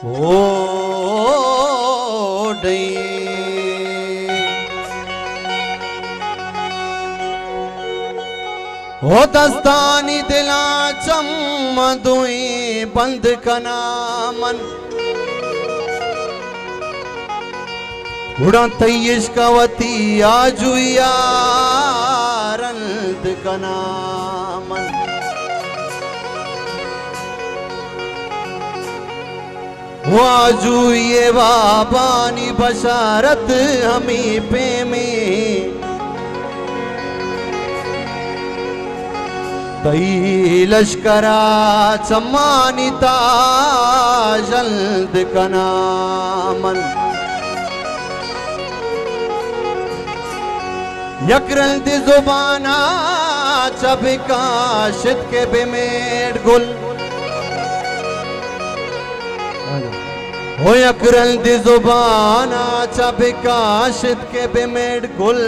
ओडई हो दस्तानी दिला चम दुई बंद कना मन उड़ा तयश कवती आजू यारंद कना मन वाजू ये बाबानी बशारत हमी पे में तई लश्करा सम्मानिता जल्द कना मन यकरल दी जुबाना चबिका शिद के बेमेड गुल हो यकरल दी जुबाना चबिका शिद के बेमेड गुल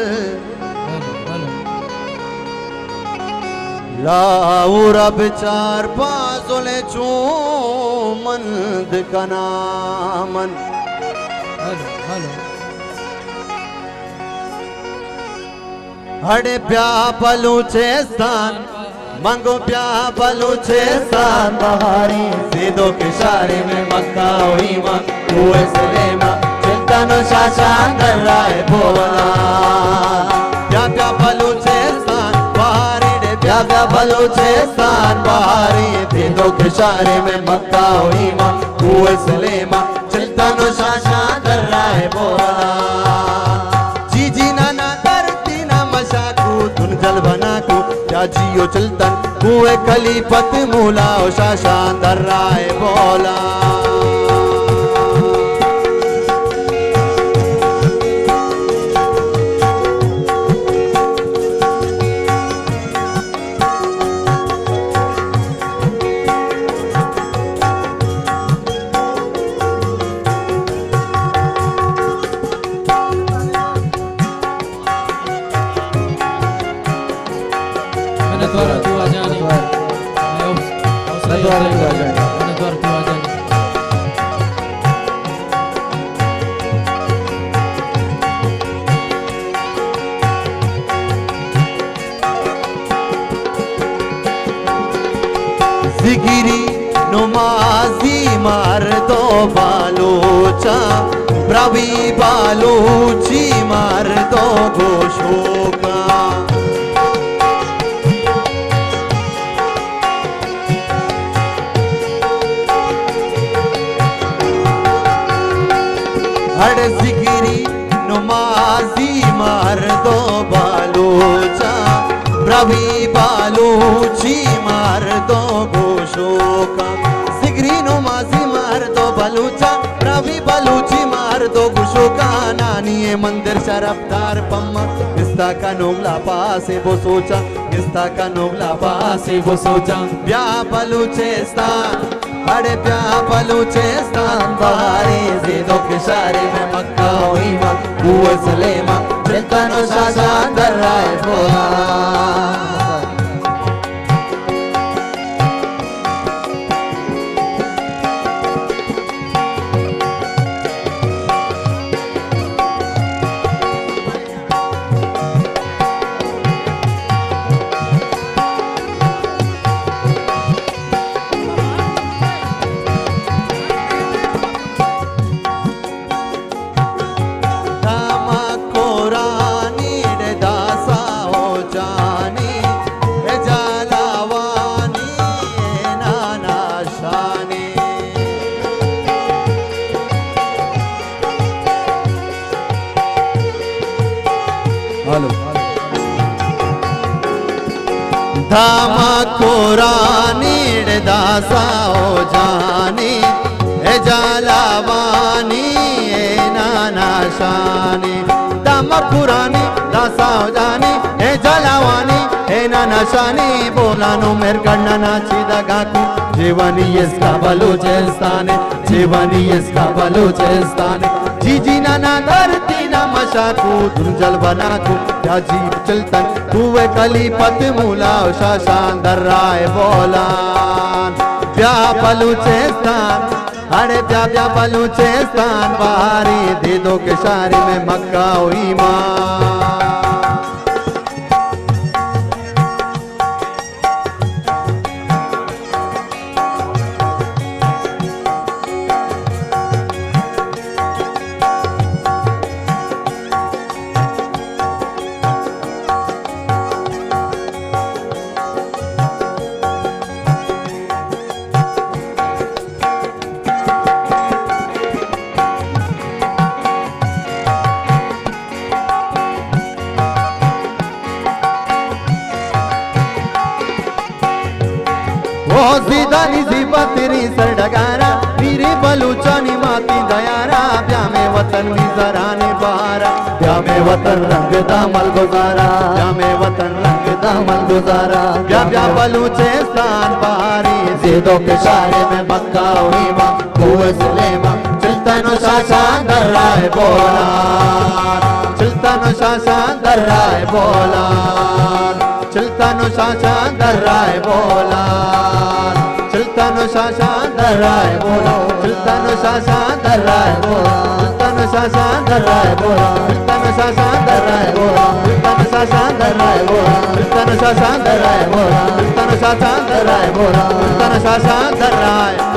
लाउरा बिचार पाजुले चूमंद कनामन हड़े प्या बलूचिस्तान मंगो प्या बलूचिस्तान बहारी सीधो के शारे में मक्का हुई मां कुए सलेमा चिंतन शाशान दर्राए बोला प्या प्या बलूचिस्तान बहारी रे प्या प्या बलूचिस्तान बहारी सीधो के शारे में मक्का हुई मां कुए सलेमा चिंतन शाशान दर्राए बोला जल बना को क्या जियो चलतन कुए कलीपत मूला ओ शाशान दर्राए बोला जिगिरी नुमाजी मार दो बालोचा प्रवी बालोची मार दो गोशोका हर जिगिरी नुमाजी मार दो बालोचा प्रवी बालोची मार दो गोशोका जिगरी नुमाजी मार दो बलूचा प्रवी बलूची मार दो गोशोका नानिये मंदिर शरफदार पम्मा किस्ता का नोगला पासे वो सोचा किस्ता का नोगला पासे वो सोचा प्या बलूचिस्तान बड़े प्या बलूचिस्तान बहारी ज़ीदो के शारे में मक्का हुई मां कुए सलेमा चिंतन शाशान दर्राए बोला धामा कोरानी दासा हो जानी ए जालावानी ए नाना शानी धामा पुरानी दासा हो जानी ए जालावानी ए नाना शानी बोला नो मेर करना नाची दगाकू जीवनी इसका बलूचिस्तान जीवनी इसका बलूचिस्तान जीजी नाना धरती ना मशाकू तुम जल बनाकू क्या जीप चलतन कुए कलीपत मूला शाशान दर्राए बोला प्या बलूचिस्तान अरे प्या बलूचिस्तान बारी दे दो के शारे में मक्का हुई माँ। ओ सीधानी सीबा तेरी सरडगारा मेरे बलूचानी माती दयारा ब्या में वतन भी जराने बहारा ब्या में वतन रंग दामल गुजारा ब्या में वतन रंग दामल गुजारा ब्या बलूचिस्तान बहारी ज़ेदों के शारे में मक्का हुई माँ कुए सुलेमा चिल्तनो शाशान दर राय बोला चिल्तनो शाशान दर राय बोला चिल्तनो शाशान दर राय बोला चिल्तनो शाशान दर राय बोला चिल्तनो शाशान दर राय बोला चिल्तनो शाशान दर राय बोला चिल्तनो शाशान दर राय बोला चिल्तनो शाशान दर राय बोला चिल्तनो शाशान दर राय बोला चिल्तनो शाशान दर राय बोला चिल्तनो शाशान दर राय